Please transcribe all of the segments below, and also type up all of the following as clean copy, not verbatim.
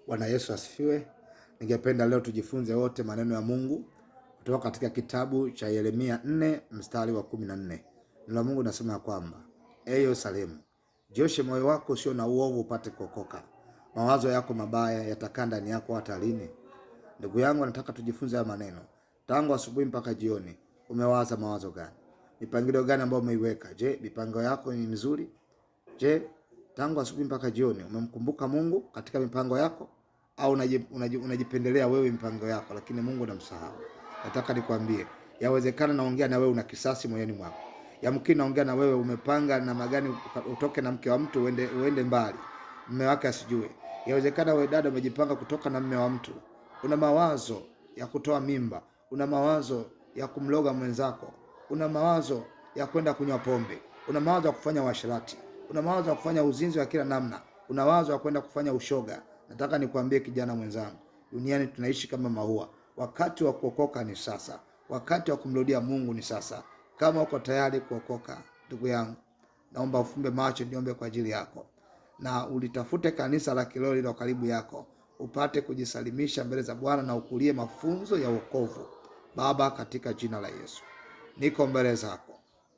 Bwana Yesu asifiwe. Ningependa leo tujifunze wote maneno ya Mungu kutoka katika kitabu cha Yeremia 4 mstari wa 14. Neno la Mungu nasema ya kwamba, Yerusalemu, jioshe moyo wako usio na uovu upate kuokoka. Mawazo yako mabaya yatakaa ndani yako hata lini? Ndugu yangu, nataka tujifunze haya maneno. Tangu asubuhi mpaka jioni, umewaza mawazo gani? Mipangilio gani ambayo umeiweka? Je, mipango yako ni mizuri? Je, tangu asubuhi mpaka jioni umemkumbuka Mungu katika mipango yako, au unajipendelea wewe mipango yako lakini Mungu unamsahau? Nataka nikwambie, yawezekana naongea na wewe una kisasi moyoni mwako. Yamkini naongea na wewe umepanga namna gani utoke na mke wa mtu uende mbali, mume wake asijue. Yawezekana wewe dada umejipanga kutoka na mume wa mtu. Una mawazo ya kutoa mimba, una mawazo ya kumloga mwenzako, una mawazo ya kwenda kunywa pombe, una mawazo ya kufanya uasherati, una mawazo ya kufanya uzinzi wa kila namna, una mawazo ya kwenda kufanya ushoga. Nataka nikwambie kijana mwenzangu, duniani tunaishi kama maua. Wakati wa kuokoka ni sasa. Wakati wa kumrudia Mungu ni sasa. Kama uko tayari kuokoka, ndugu yangu, naomba ufumbe macho niombe kwa ajili yako, na ulitafute kanisa la kiroho lilo karibu yako, upate kujisalimisha mbele za Bwana na ukulie mafunzo ya wokovu. Baba, katika jina la Yesu, niko mbele zako.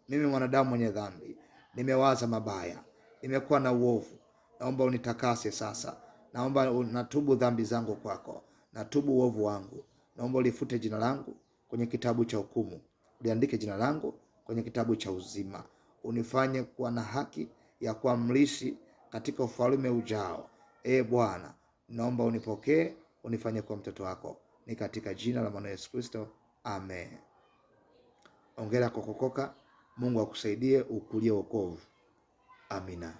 Mimi mwanadamu mwenye dhambi, nimewaza mabaya, nimekuwa na uovu. Naomba unitakase sasa. Naomba natubu dhambi zangu kwako, natubu uovu wangu. Naomba ulifute jina langu kwenye kitabu cha hukumu, uliandike jina langu kwenye kitabu cha uzima. Unifanye kuwa na haki ya kuwa mrithi katika ufalme ujao. Bwana, naomba unipokee, unifanye kuwa mtoto wako. Ni katika jina la Bwana Yesu Kristo, amen. Hongera kwa kuokoka. Mungu akusaidie ukulie wokovu. Amina.